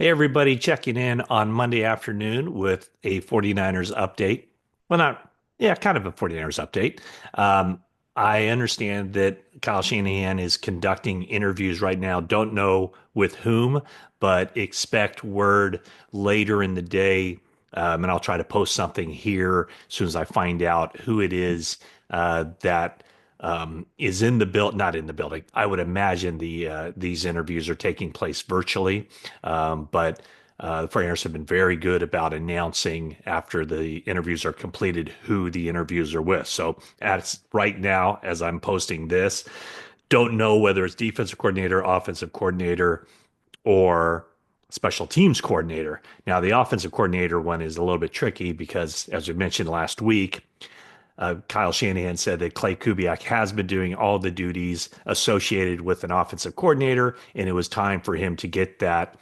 Hey, everybody, checking in on Monday afternoon with a 49ers update. Well, not, yeah, kind of a 49ers update. Um, I understand that Kyle Shanahan is conducting interviews right now. Don't know with whom, but expect word later in the day. And I'll try to post something here as soon as I find out who it is that is in the build, not in the building. I would imagine these interviews are taking place virtually. But the 49ers have been very good about announcing after the interviews are completed who the interviews are with. So as right now, as I'm posting this, don't know whether it's defensive coordinator, offensive coordinator, or special teams coordinator. Now, the offensive coordinator one is a little bit tricky because, as we mentioned last week, Kyle Shanahan said that Clay Kubiak has been doing all the duties associated with an offensive coordinator, and it was time for him to get that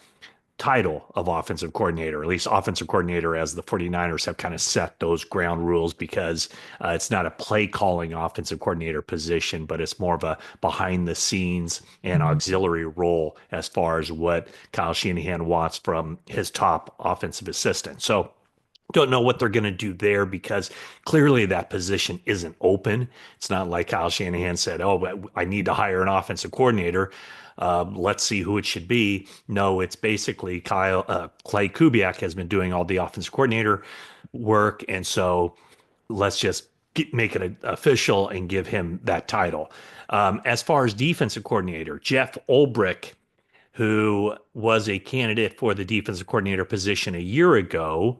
title of offensive coordinator, at least offensive coordinator, as the 49ers have kind of set those ground rules because it's not a play calling offensive coordinator position, but it's more of a behind the scenes and auxiliary role as far as what Kyle Shanahan wants from his top offensive assistant. So, don't know what they're going to do there because clearly that position isn't open. It's not like Kyle Shanahan said, "Oh, I need to hire an offensive coordinator. Let's see who it should be." No, it's basically Clay Kubiak has been doing all the offensive coordinator work, and so let's just make it official and give him that title. As far as defensive coordinator, Jeff Ulbrich, who was a candidate for the defensive coordinator position a year ago,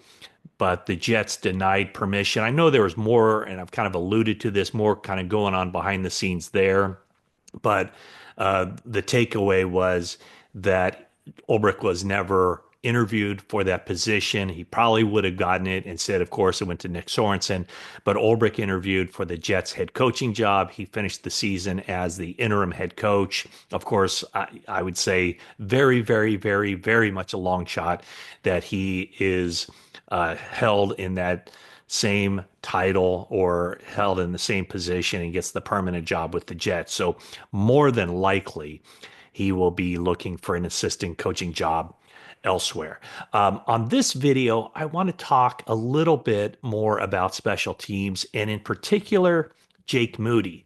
but the Jets denied permission. I know there was more, and I've kind of alluded to this, more kind of going on behind the scenes there. But the takeaway was that Ulbrich was never interviewed for that position. He probably would have gotten it. Instead, of course, it went to Nick Sorensen. But Ulbrich interviewed for the Jets head coaching job. He finished the season as the interim head coach. Of course, I would say very, very, very, very much a long shot that he is held in that same title or held in the same position and gets the permanent job with the Jets. So more than likely, he will be looking for an assistant coaching job elsewhere. On this video, I want to talk a little bit more about special teams and in particular, Jake Moody.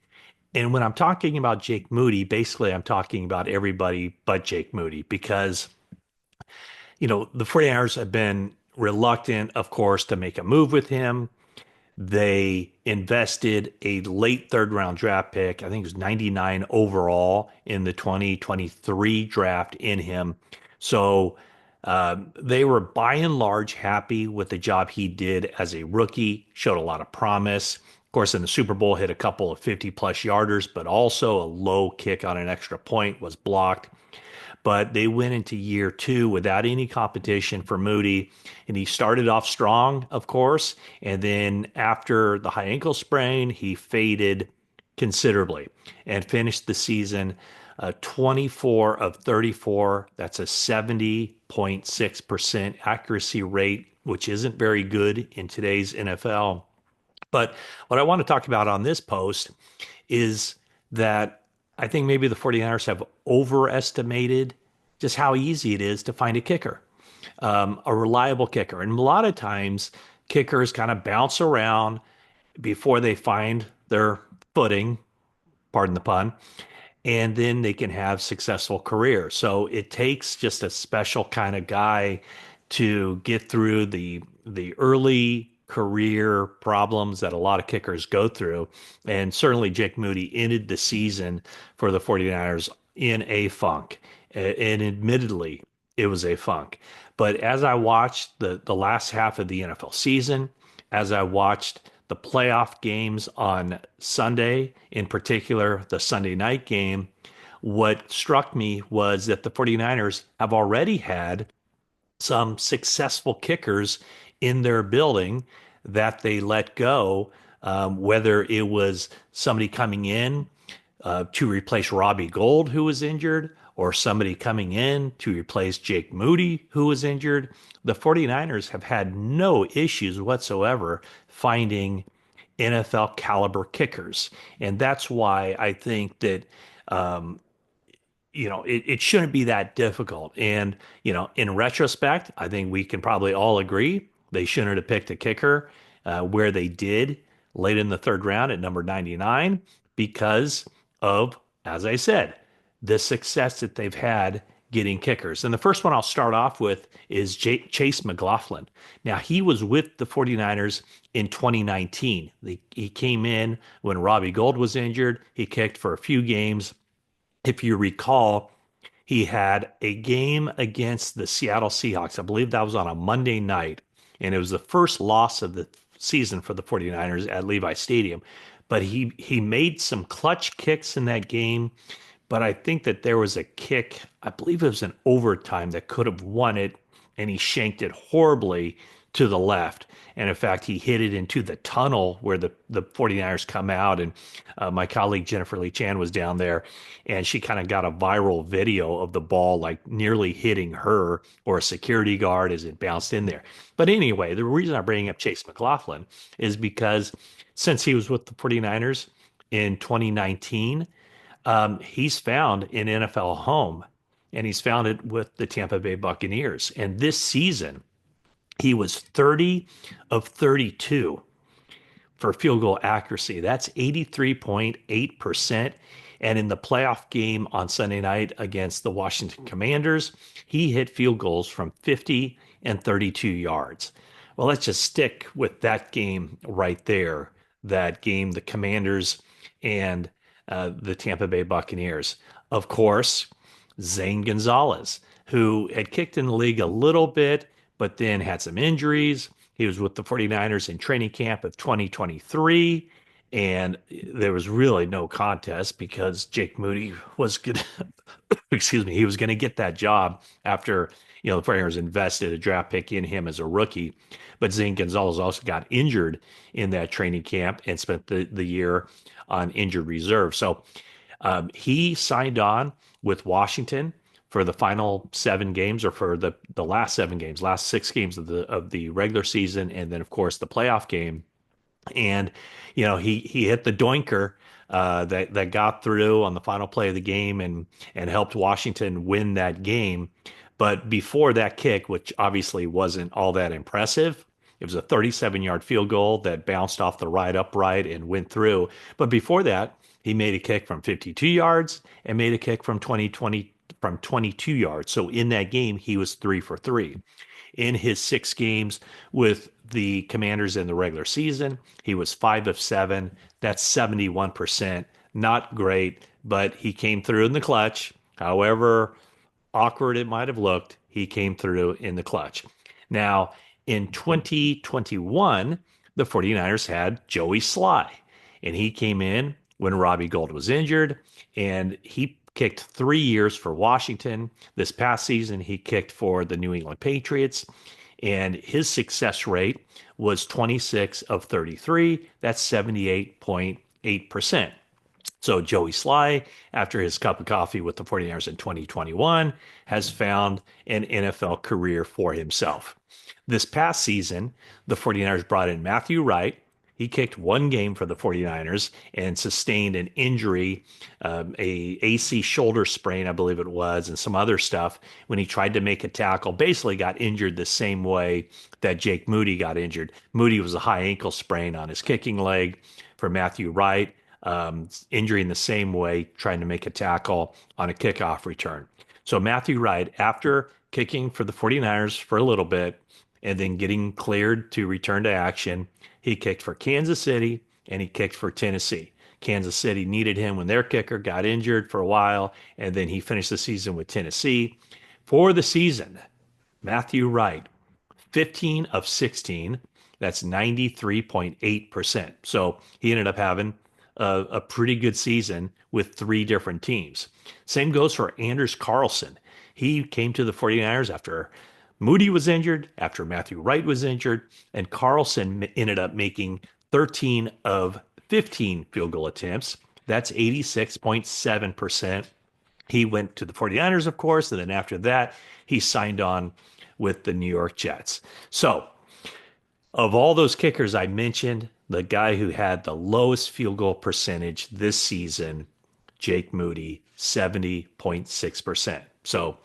And when I'm talking about Jake Moody, basically I'm talking about everybody but Jake Moody because the 49ers have been reluctant, of course, to make a move with him. They invested a late third round draft pick, I think it was 99 overall in the 2023 draft in him. So they were by and large happy with the job he did as a rookie, showed a lot of promise. Of course, in the Super Bowl, hit a couple of 50 plus yarders, but also a low kick on an extra point was blocked. But they went into year two without any competition for Moody. And he started off strong, of course. And then after the high ankle sprain, he faded considerably and finished the season 24 of 34. That's a 70.6% accuracy rate, which isn't very good in today's NFL. But what I want to talk about on this post is that I think maybe the 49ers have overestimated just how easy it is to find a kicker, a reliable kicker. And a lot of times, kickers kind of bounce around before they find their footing, pardon the pun, and then they can have successful careers. So it takes just a special kind of guy to get through the early career problems that a lot of kickers go through. And certainly Jake Moody ended the season for the 49ers in a funk. And admittedly, it was a funk. But as I watched the last half of the NFL season, as I watched the playoff games on Sunday, in particular the Sunday night game, what struck me was that the 49ers have already had some successful kickers in their building that they let go, whether it was somebody coming in to replace Robbie Gould, who was injured, or somebody coming in to replace Jake Moody, who was injured. The 49ers have had no issues whatsoever finding NFL caliber kickers. And that's why I think that it shouldn't be that difficult. And, in retrospect, I think we can probably all agree they shouldn't have picked a kicker where they did late in the third round at number 99 because of, as I said, the success that they've had getting kickers. And the first one I'll start off with is Chase McLaughlin. Now, he was with the 49ers in 2019. He came in when Robbie Gould was injured. He kicked for a few games. If you recall, he had a game against the Seattle Seahawks. I believe that was on a Monday night, and it was the first loss of the season for the 49ers at Levi Stadium. But he made some clutch kicks in that game, but I think that there was a kick, I believe it was an overtime that could have won it, and he shanked it horribly to the left. And in fact, he hit it into the tunnel where the 49ers come out. And my colleague Jennifer Lee Chan was down there, and she kind of got a viral video of the ball like nearly hitting her or a security guard as it bounced in there. But anyway, the reason I'm bringing up Chase McLaughlin is because since he was with the 49ers in 2019, he's found an NFL home, and he's found it with the Tampa Bay Buccaneers. And this season, he was 30 of 32 for field goal accuracy. That's 83.8%. And in the playoff game on Sunday night against the Washington Commanders, he hit field goals from 50 and 32 yards. Well, let's just stick with that game right there. That game, the Commanders and the Tampa Bay Buccaneers. Of course, Zane Gonzalez, who had kicked in the league a little bit, but then had some injuries. He was with the 49ers in training camp of 2023, and there was really no contest because Jake Moody was going to, excuse me, he was going to get that job after, the 49ers invested a draft pick in him as a rookie. But Zane Gonzalez also got injured in that training camp and spent the year on injured reserve. So he signed on with Washington for the final 7 games, or for the last 7 games, last 6 games of the regular season, and then of course the playoff game. And he hit the doinker that got through on the final play of the game and helped Washington win that game. But before that kick, which obviously wasn't all that impressive, it was a 37-yard field goal that bounced off the right upright and went through. But before that, he made a kick from 52 yards and made a kick from 22 yards. So in that game, he was 3 for 3. In his 6 games with the Commanders in the regular season, he was 5 of 7. That's 71%. Not great, but he came through in the clutch. However awkward it might have looked, he came through in the clutch. Now, in 2021, the 49ers had Joey Sly, and he came in when Robbie Gould was injured, and he kicked 3 years for Washington. This past season, he kicked for the New England Patriots, and his success rate was 26 of 33. That's 78.8%. So Joey Sly, after his cup of coffee with the 49ers in 2021, has found an NFL career for himself. This past season, the 49ers brought in Matthew Wright. He kicked 1 game for the 49ers and sustained an injury, a AC shoulder sprain, I believe it was, and some other stuff when he tried to make a tackle. Basically got injured the same way that Jake Moody got injured. Moody was a high ankle sprain on his kicking leg. For Matthew Wright, injury in the same way, trying to make a tackle on a kickoff return. So Matthew Wright, after kicking for the 49ers for a little bit and then getting cleared to return to action, he kicked for Kansas City and he kicked for Tennessee. Kansas City needed him when their kicker got injured for a while, and then he finished the season with Tennessee. For the season, Matthew Wright, 15 of 16. That's 93.8%. So he ended up having a pretty good season with 3 different teams. Same goes for Anders Carlson. He came to the 49ers after Moody was injured, after Matthew Wright was injured, and Carlson ended up making 13 of 15 field goal attempts. That's 86.7%. He went to the 49ers, of course, and then after that, he signed on with the New York Jets. So, of all those kickers I mentioned, the guy who had the lowest field goal percentage this season, Jake Moody, 70.6%. So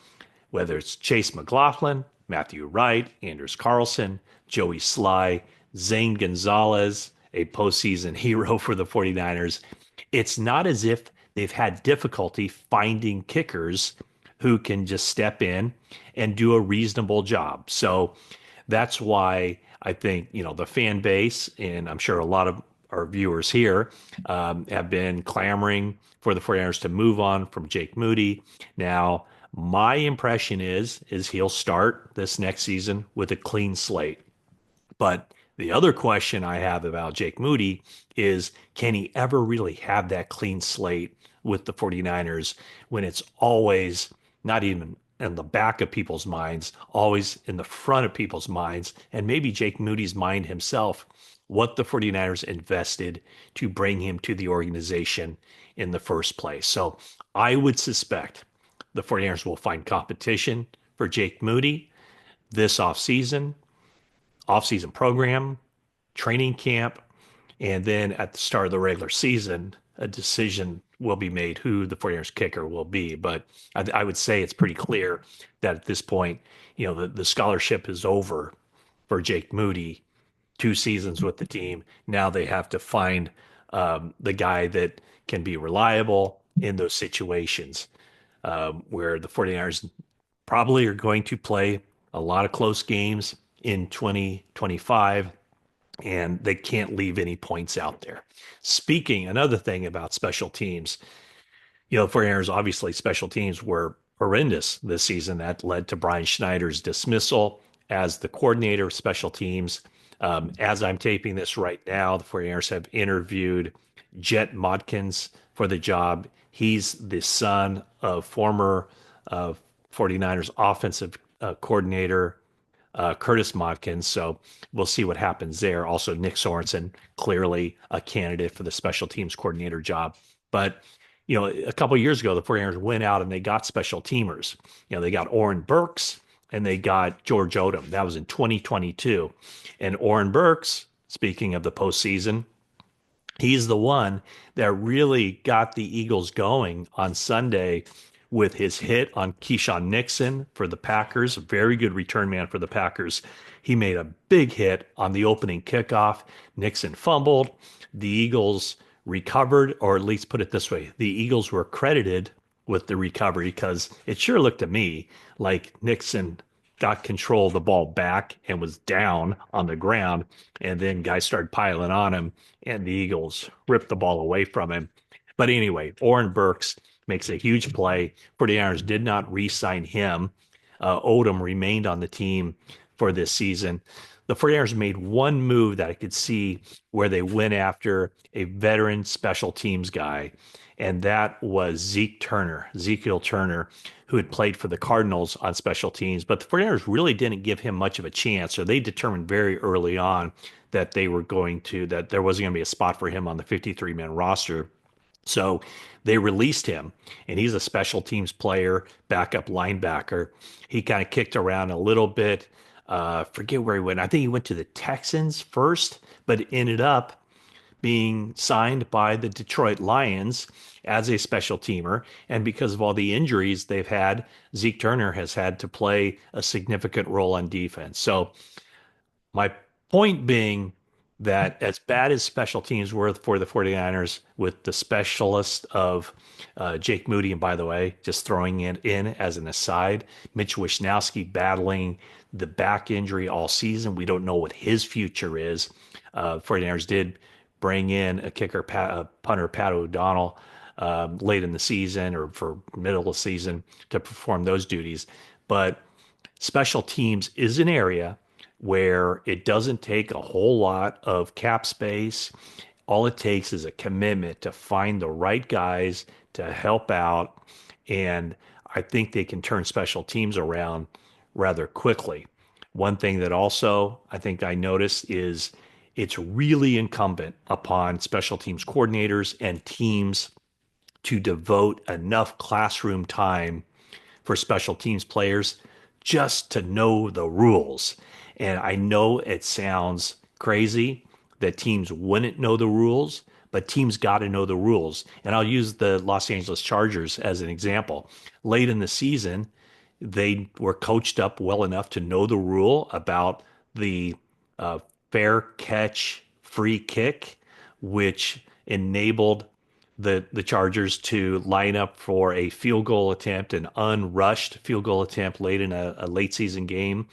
whether it's Chase McLaughlin, Matthew Wright, Anders Carlson, Joey Sly, Zane Gonzalez, a postseason hero for the 49ers, it's not as if they've had difficulty finding kickers who can just step in and do a reasonable job. So that's why I think, the fan base, and I'm sure a lot of our viewers here have been clamoring for the 49ers to move on from Jake Moody. Now, my impression is he'll start this next season with a clean slate. But the other question I have about Jake Moody is, can he ever really have that clean slate with the 49ers when it's always not even in the back of people's minds, always in the front of people's minds, and maybe Jake Moody's mind himself, what the 49ers invested to bring him to the organization in the first place. So I would suspect the 49ers will find competition for Jake Moody this offseason program, training camp, and then at the start of the regular season, a decision will be made who the 49ers kicker will be. But I would say it's pretty clear that at this point, the scholarship is over for Jake Moody, 2 seasons with the team. Now they have to find the guy that can be reliable in those situations where the 49ers probably are going to play a lot of close games in 2025, and they can't leave any points out there. Speaking, another thing about special teams, for Aaron's, obviously special teams were horrendous this season. That led to Brian Schneider's dismissal as the coordinator of special teams. As I'm taping this right now, the 49ers have interviewed Jet Modkins for the job. He's the son of former 49ers offensive coordinator Curtis Modkins. So we'll see what happens there. Also, Nick Sorensen, clearly a candidate for the special teams coordinator job. But, a couple of years ago, the 49ers went out and they got special teamers. They got Oren Burks and they got George Odom. That was in 2022. And Oren Burks, speaking of the postseason, he's the one that really got the Eagles going on Sunday with his hit on Keyshawn Nixon for the Packers, a very good return man for the Packers. He made a big hit on the opening kickoff. Nixon fumbled. The Eagles recovered, or at least put it this way, the Eagles were credited with the recovery because it sure looked to me like Nixon got control of the ball back and was down on the ground, and then guys started piling on him, and the Eagles ripped the ball away from him. But anyway, Oren Burks makes a huge play. 49ers did not re-sign him. Odom remained on the team for this season. The 49ers made one move that I could see where they went after a veteran special teams guy, and that was Ezekiel Turner, who had played for the Cardinals on special teams. But the 49ers really didn't give him much of a chance, so they determined very early on that there wasn't going to be a spot for him on the 53-man roster. So they released him, and he's a special teams player, backup linebacker. He kind of kicked around a little bit. Forget where he went. I think he went to the Texans first, but ended up being signed by the Detroit Lions as a special teamer. And because of all the injuries they've had, Zeke Turner has had to play a significant role on defense. So my point being that as bad as special teams were for the 49ers with the specialist of Jake Moody, and by the way, just throwing it in as an aside, Mitch Wishnowsky battling the back injury all season. We don't know what his future is. 49ers did bring in a punter, Pat O'Donnell, late in the season or for middle of the season to perform those duties. But special teams is an area where it doesn't take a whole lot of cap space. All it takes is a commitment to find the right guys to help out. And I think they can turn special teams around rather quickly. One thing that also I think I noticed is it's really incumbent upon special teams coordinators and teams to devote enough classroom time for special teams players just to know the rules. And I know it sounds crazy that teams wouldn't know the rules, but teams got to know the rules. And I'll use the Los Angeles Chargers as an example. Late in the season, they were coached up well enough to know the rule about the uh, fair catch free kick, which enabled the Chargers to line up for a field goal attempt, an unrushed field goal attempt late in a late season game.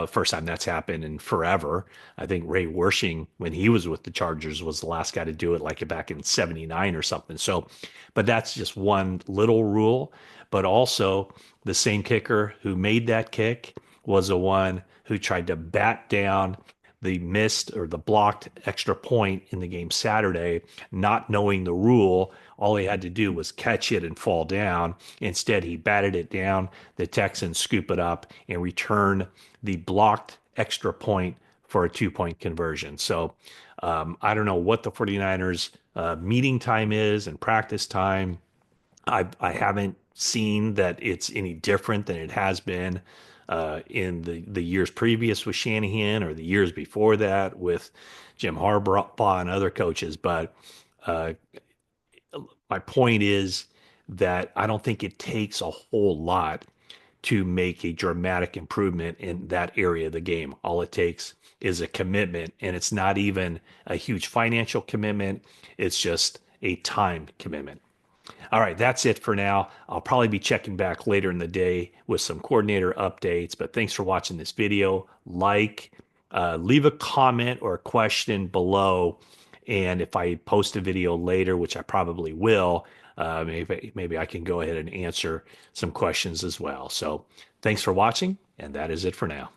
First time that's happened in forever. I think Ray Wersching, when he was with the Chargers, was the last guy to do it, like back in '79 or something. So, but that's just one little rule. But also, the same kicker who made that kick was the one who tried to bat down the missed or the blocked extra point in the game Saturday, not knowing the rule. All he had to do was catch it and fall down. Instead, he batted it down. The Texans scoop it up and return the blocked extra point for a 2-point conversion. So I don't know what the 49ers meeting time is and practice time. I haven't seen that it's any different than it has been in the years previous with Shanahan or the years before that with Jim Harbaugh and other coaches. But uh, my point is that I don't think it takes a whole lot to make a dramatic improvement in that area of the game. All it takes is a commitment, and it's not even a huge financial commitment. It's just a time commitment. All right, that's it for now. I'll probably be checking back later in the day with some coordinator updates, but thanks for watching this video. Leave a comment or a question below. And if I post a video later, which I probably will, maybe I can go ahead and answer some questions as well. So thanks for watching, and that is it for now.